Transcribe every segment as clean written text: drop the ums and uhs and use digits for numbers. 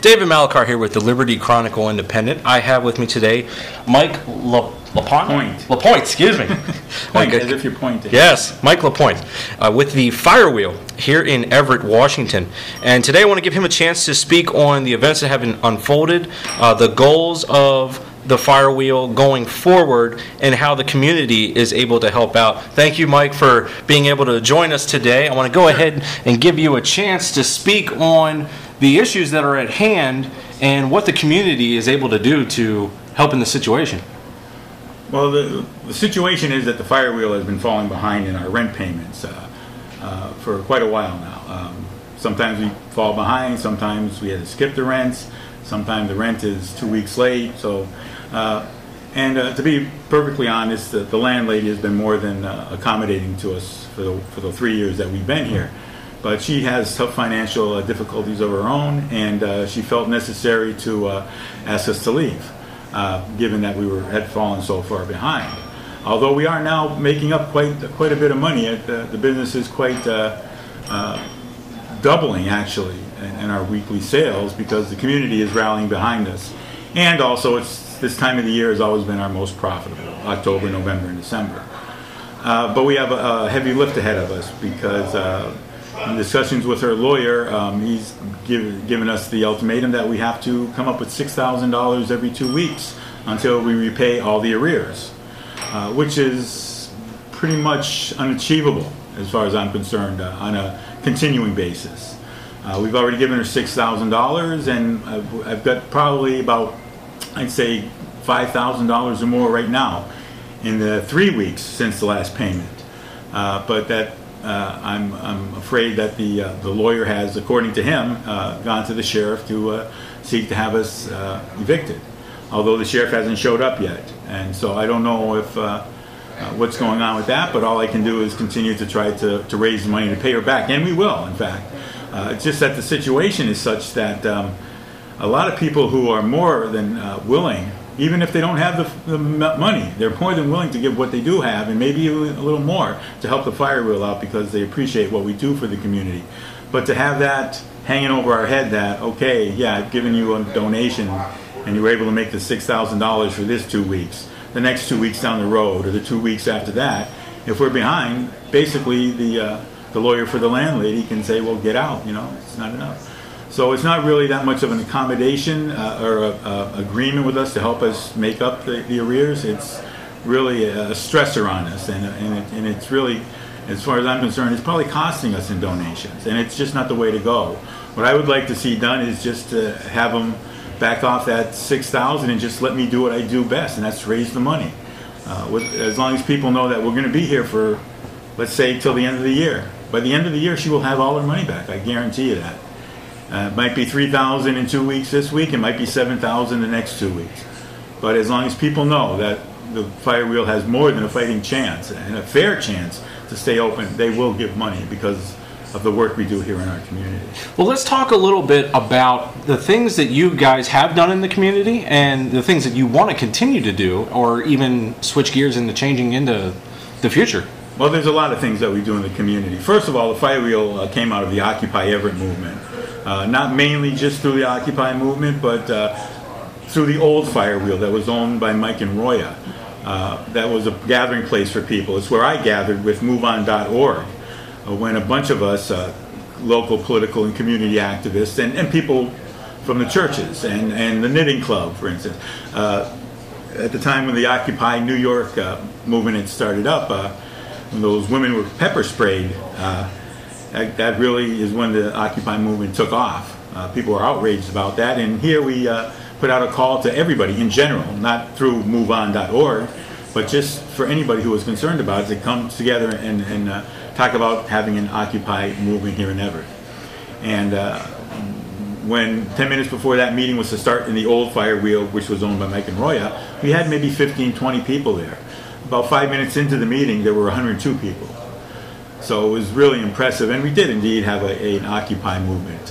David Malachar here with the Liberty Chronicle Independent. I have with me today Mike Lapointe. Lapointe, excuse me. Point, as if you're pointing. Yes, Mike Lapointe with the Firewheel here in Everett, Washington. And today I want to give him a chance to speak on the events that have been unfolded, the goals of the Firewheel going forward, and how the community is able to help out. Thank you, Mike, for being able to join us today. I want to go ahead and give you a chance to speak on the issues that are at hand and what the community is able to do to help in the situation. Well, the situation is that the Firewheel has been falling behind in our rent payments for quite a while now. Sometimes we fall behind, sometimes we had to skip the rents, sometimes the rent is 2 weeks late. So, to be perfectly honest, the landlady has been more than accommodating to us for the 3 years that we've been here. But she has tough financial difficulties of her own, and she felt necessary to ask us to leave, given that we had fallen so far behind. Although we are now making up quite a bit of money, the business is quite doubling actually in our weekly sales, because the community is rallying behind us, and also this time of the year has always been our most profitable, October, November, and December. But we have a heavy lift ahead of us, because in discussions with her lawyer, he's given us the ultimatum that we have to come up with $6,000 every 2 weeks until we repay all the arrears, which is pretty much unachievable as far as I'm concerned on a continuing basis. We've already given her $6,000, and I've got probably about, I'd say, $5,000 or more right now in the 3 weeks since the last payment. But that I'm afraid that the lawyer has, according to him, gone to the sheriff to seek to have us evicted, although the sheriff hasn't showed up yet. And so I don't know if what's going on with that, but all I can do is continue to try to raise the money to pay her back, and we will, in fact. It's just that the situation is such that a lot of people who are more than willing, even if they don't have the money, they're more than willing to give what they do have, and maybe a little more, to help the Firewheel out, because they appreciate what we do for the community. But to have that hanging over our head that, okay, yeah, I've given you a donation and you were able to make the $6,000 for this 2 weeks, the next 2 weeks down the road, or the 2 weeks after that, if we're behind, basically the lawyer for the landlady can say, well, get out, it's not enough. So it's not really that much of an accommodation or a agreement with us to help us make up the arrears. It's really a stressor on us, and it's really, as far as I'm concerned, it's probably costing us in donations, and it's just not the way to go. What I would like to see done is just to have them back off that $6,000 and just let me do what I do best, and that's raise the money. As long as people know that we're going to be here for, let's say, till the end of the year. By the end of the year, she will have all her money back. I guarantee you that. It might be $3,000 in 2 weeks this week. It might be $7,000 the next 2 weeks. But as long as people know that the Firewheel has more than a fighting chance and a fair chance to stay open, they will give money because of the work we do here in our community. Well, let's talk a little bit about the things that you guys have done in the community and the things that you want to continue to do, or even switch gears into changing into the future. Well, there's a lot of things that we do in the community. First of all, the Firewheel came out of the Occupy Everett movement. Not mainly just through the Occupy movement, but through the old Firewheel that was owned by Mike and Roya. That was a gathering place for people. It's where I gathered with MoveOn.org when a bunch of us, local political and community activists, and people from the churches and the Knitting Club, for instance. At the time when the Occupy New York movement had started up, when those women were pepper sprayed, that really is when the Occupy movement took off. People were outraged about that, and here we put out a call to everybody in general, not through MoveOn.org, but just for anybody who was concerned about it, to come together and talk about having an Occupy movement here in Everett. And when 10 minutes before that meeting was to start in the old Firewheel, which was owned by Mike and Roya, we had maybe 15, 20 people there. About 5 minutes into the meeting, there were 102 people. So it was really impressive, and we did indeed have an Occupy movement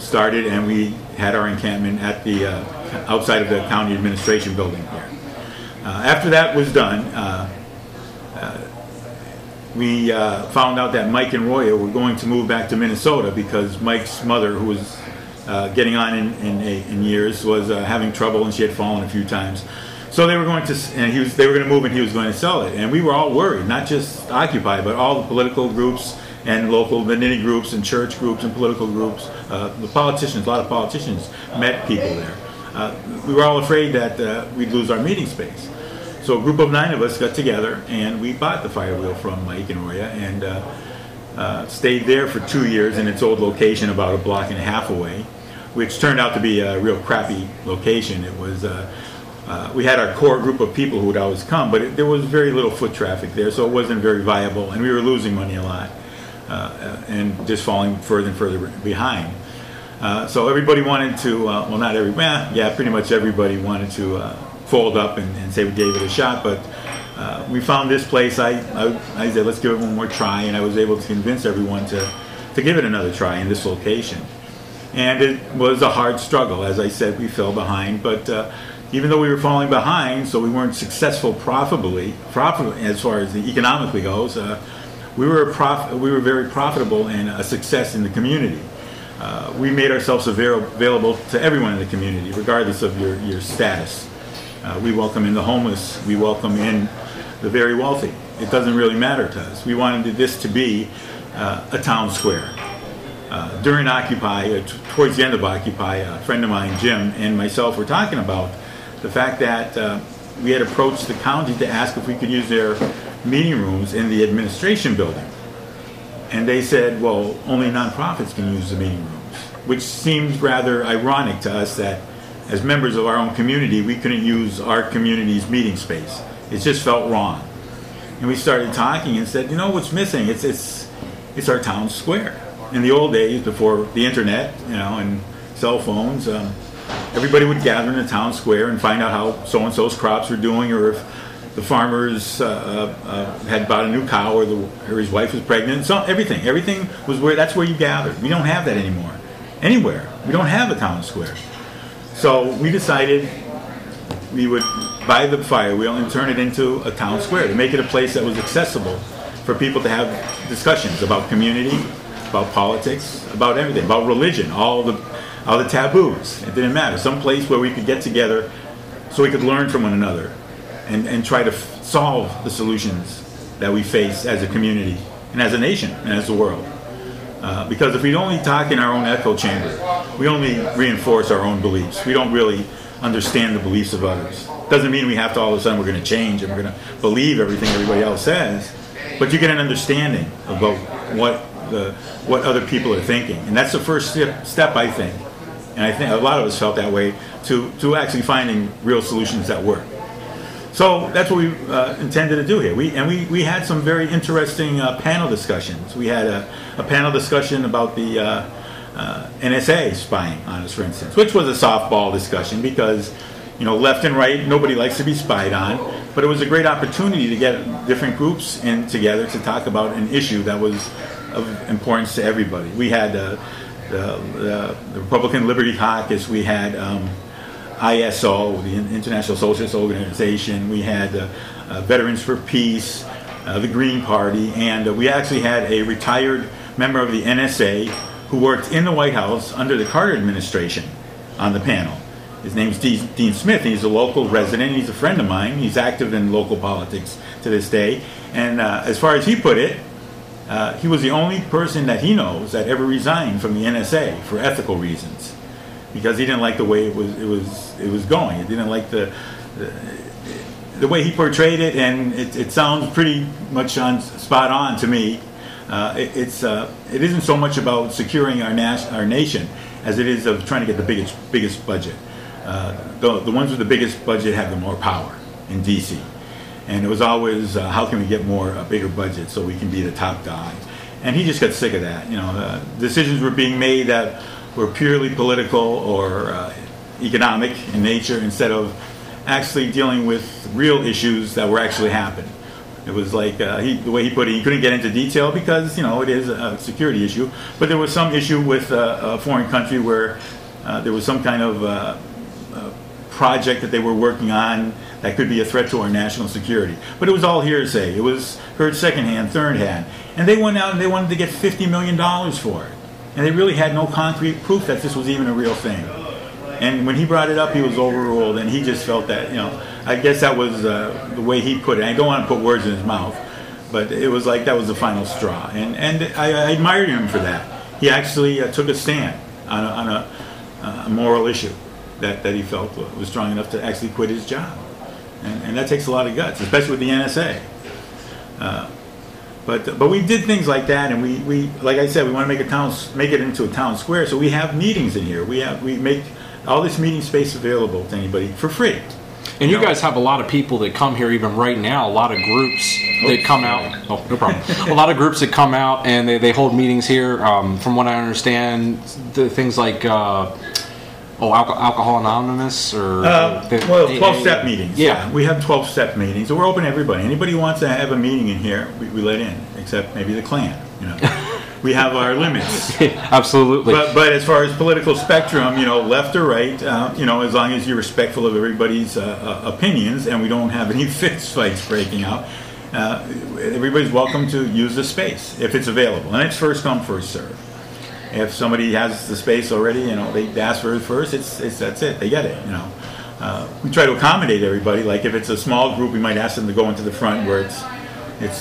started, and we had our encampment at the outside of the county administration building here. After that was done, we found out that Mike and Roya were going to move back to Minnesota because Mike's mother, who was getting on in years, was having trouble, and she had fallen a few times. So they were going to, and they were going to move, and he was going to sell it. And we were all worried, not just Occupy, but all the political groups and local vanity groups and church groups and political groups. The politicians, a lot of politicians met people there. We were all afraid that we'd lose our meeting space. So a group of 9 of us got together, and we bought the Firewheel from Mike and Roya, and stayed there for 2 years in its old location about a block and a half away, which turned out to be a real crappy location. It was, we had our core group of people who would always come, but there was very little foot traffic there, so it wasn't very viable, and we were losing money a lot, and just falling further and further behind. So everybody wanted to, well, not everybody, yeah, pretty much everybody wanted to fold up and say we gave it a shot, but we found this place. I said, let's give it one more try, and I was able to convince everyone to give it another try in this location. And it was a hard struggle. As I said, we fell behind, but even though we were falling behind, so we weren't successful profitably as far as the economically goes, we were very profitable and a success in the community. We made ourselves available to everyone in the community, regardless of your status. We welcome in the homeless. We welcome in the very wealthy. It doesn't really matter to us. We wanted this to be a town square. During Occupy, towards the end of Occupy, a friend of mine, Jim, and myself were talking about the fact that we had approached the county to ask if we could use their meeting rooms in the administration building. And they said, well, only nonprofits can use the meeting rooms, which seemed rather ironic to us that as members of our own community, we couldn't use our community's meeting space. It just felt wrong. And we started talking and said, you know what's missing? It's our town square. In the old days, before the internet, and cell phones, everybody would gather in the town square and find out how so-and-so's crops were doing, or if the farmers had bought a new cow, or his wife was pregnant. So everything was that's where you gathered. We don't have that anymore. Anywhere. We don't have a town square. So we decided we would buy the Firewheel and turn it into a town square, to make it a place that was accessible for people to have discussions about community, about politics, about everything, about religion, all the taboos. It didn't matter. Some place where we could get together so we could learn from one another and try to solve the solutions that we face as a community and as a nation and as a world. Because if we only talk in our own echo chamber, we only reinforce our own beliefs. We don't really understand the beliefs of others. Doesn't mean we have to all of a sudden we're going to change and we're going to believe everything everybody else says, but you get an understanding about what other people are thinking, and that's the first step, I think. And I think a lot of us felt that way to actually finding real solutions that work. So that's what we intended to do here. We had some very interesting panel discussions. We had a panel discussion about the NSA spying on us, for instance, which was a softball discussion because, left and right, nobody likes to be spied on. But it was a great opportunity to get different groups in together to talk about an issue that was of importance to everybody. We had the Republican Liberty Caucus. We had ISO, the International Socialist Organization. We had Veterans for Peace, the Green Party, and we actually had a retired member of the NSA who worked in the White House under the Carter administration on the panel. His name's Dean Smith, and he's a local resident. He's a friend of mine. He's active in local politics to this day. And as far as he put it, he was the only person that he knows that ever resigned from the NSA for ethical reasons, because he didn't like the way it was going. He didn't like the way he portrayed it, and it sounds pretty much spot on to me. It isn't so much about securing our nation as it is of trying to get the biggest budget. The ones with the biggest budget have the more power in D.C. And it was always, how can we get a bigger budget so we can be the top guy? And he just got sick of that. Decisions were being made that were purely political or economic in nature, instead of actually dealing with real issues that were actually happening. It was like, the way he put it, he couldn't get into detail because, it is a security issue. But there was some issue with a foreign country where there was some kind of project that they were working on that could be a threat to our national security. But it was all hearsay. It was heard secondhand, third hand. And they went out and they wanted to get $50 million for it. and they really had no concrete proof that this was even a real thing. And when he brought it up, he was overruled, and he just felt that, I guess that was the way he put it. I don't want to put words in his mouth, but it was like that was the final straw. And I admired him for that. He actually took a stand on a moral issue that he felt was strong enough to actually quit his job. And that takes a lot of guts, especially with the NSA. But we did things like that, and we like I said, we want to make it into a town square. So we have meetings in here. We make all this meeting space available to anybody for free. And you guys have a lot of people that come here even right now, a lot of groups that come out. Oh, no problem. A lot of groups that come out and they hold meetings here. From what I understand, things like Alcohol Anonymous or... 12-step meetings. Yeah. We have 12-step meetings. So we're open to everybody. Anybody who wants to have a meeting in here, we let in, except maybe the Klan, We have our limits. Absolutely. But as far as political spectrum, left or right, as long as you're respectful of everybody's opinions and we don't have any fist fights breaking out, everybody's welcome to use the space if it's available. And it's first come, first serve. If somebody has the space already, they ask for it first, that's it. They get it, We try to accommodate everybody. Like if it's a small group, we might ask them to go into the front where it's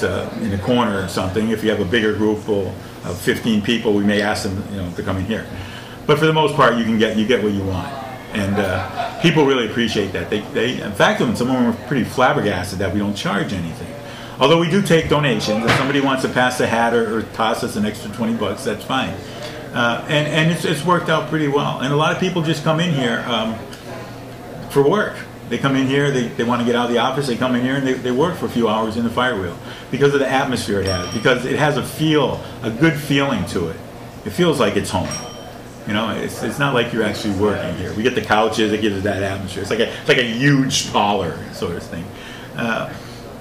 in a corner or something. If you have a bigger group of 15 people, we may ask them, to come in here. But for the most part, you get what you want, and people really appreciate that. They in fact, some of them are pretty flabbergasted that we don't charge anything. Although we do take donations. If somebody wants to pass a hat or toss us an extra $20, that's fine. And it's worked out pretty well. And a lot of people just come in here for work. They come in here, they want to get out of the office, they come in here and they work for a few hours in the Firewheel because of the atmosphere it has, because it has a good feeling to it. It feels like it's home. It's not like you're actually working here. We get the couches, it gives it that atmosphere. It's like a huge parlor sort of thing.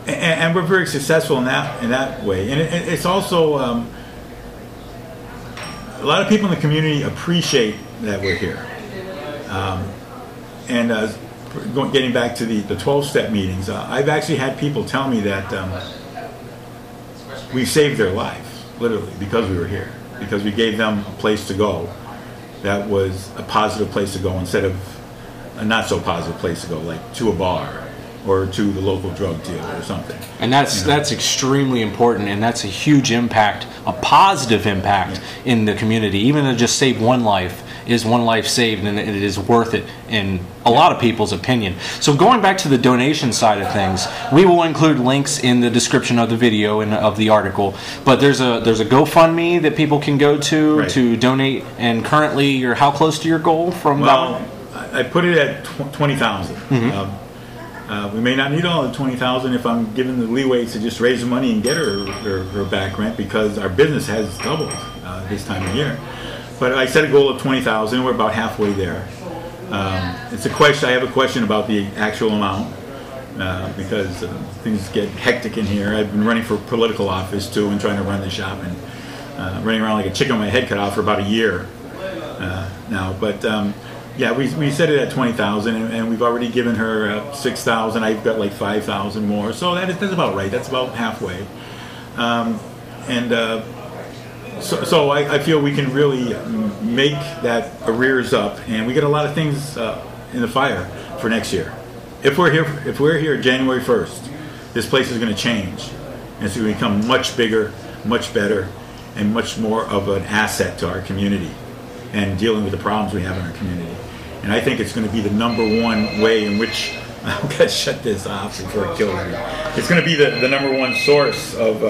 And we're very successful in that way. And it's also, a lot of people in the community appreciate that we're here. Getting back to the 12-step meetings, I've actually had people tell me that we saved their life, literally, because we were here. Because we gave them a place to go that was a positive place to go instead of a not-so-positive place to go, like to a bar or to the local drug dealer or something. And that's extremely important, and that's a huge impact, a positive impact in the community. Even to just save one life is one life saved, and it is worth it in a lot of people's opinion. So going back to the donation side of things, we will include links in the description of the video and of the article. But there's a GoFundMe that people can go to donate. And currently, you're how close to your goal from that? I put it at 20,000. Mm-hmm. We may not need all the 20,000 if I'm given the leeway to just raise the money and get her back rent, because our business has doubled this time of year. But I set a goal of 20,000. We're about halfway there. It's a question. I have a question about the actual amount because things get hectic in here. I've been running for political office too and trying to run the shop and running around like a chicken with my head cut off for about a year now. But we set it at 20,000, and we've already given her 6,000. I've got like 5,000 more, so that's about right. That's about halfway. So I feel we can really make that arrears up, and we get a lot of things in the fire for next year. If we're here January 1st, this place is going to change, and it's going to become much bigger, much better, and much more of an asset to our community and dealing with the problems we have in our community. And I think it's going to be the number one way in which I'm going to shut this off before it kills me. It's going to be the number one source of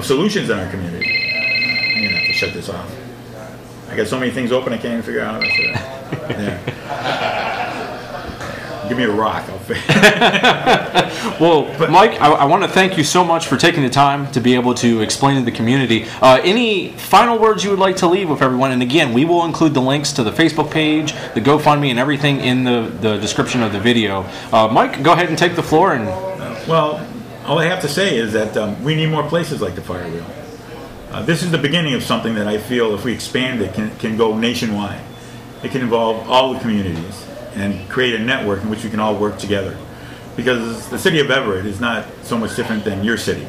solutions in our community. I'm going to have to shut this off. I got so many things open I can't even figure out how to shut it. There. Give me a rock. I'll figure it. Well, Mike, I want to thank you so much for taking the time to be able to explain to the community. Any final words you would like to leave with everyone? And again, we will include the links to the Facebook page, the GoFundMe, and everything in the description of the video. Mike, go ahead and take the floor. Well, all I have to say is that we need more places like the Firewheel. This is the beginning of something that I feel, if we expand it, can go nationwide. It can involve all the communities and create a network in which we can all work together. Because the city of Everett is not so much different than your city.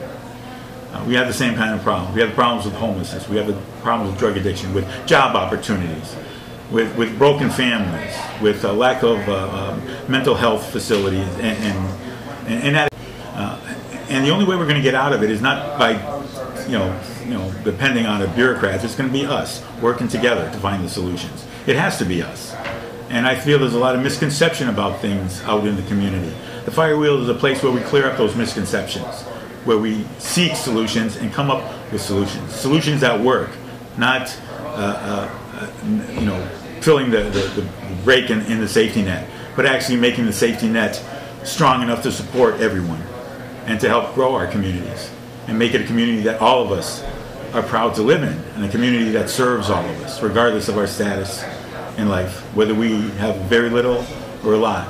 We have the same kind of problems. We have problems with homelessness. We have the problems with drug addiction, with job opportunities, with broken families, with a lack of mental health facilities, and the only way we're going to get out of it is not by depending on the bureaucrats. It's going to be us working together to find the solutions. It has to be us. And I feel there's a lot of misconception about things out in the community. The Firewheel is a place where we clear up those misconceptions, where we seek solutions and come up with solutions. Solutions that work, not filling the break in the safety net, but actually making the safety net strong enough to support everyone and to help grow our communities and make it a community that all of us are proud to live in, and a community that serves all of us, regardless of our status in life, whether we have very little or a lot.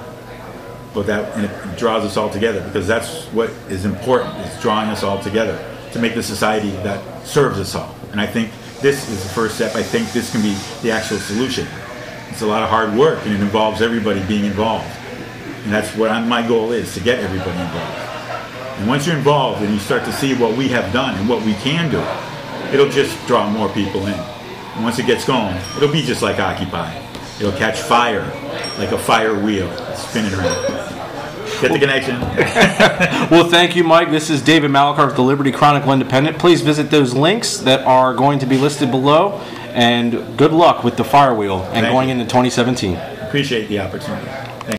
But and it draws us all together, because that's what is important, is drawing us all together to make the society that serves us all. And I think this is the first step. I think this can be the actual solution. It's a lot of hard work, and it involves everybody being involved. And that's what my goal is, to get everybody involved. And once you're involved and you start to see what we have done and what we can do, it'll just draw more people in. And once it gets going, it'll be just like Occupy. It'll catch fire like a fire wheel spinning around. Get the connection? Well, thank you, Mike. This is David Malachar with the Liberty Chronicle Independent. Please visit those links that are going to be listed below. And good luck with the Firewheel and going into 2017. Appreciate the opportunity.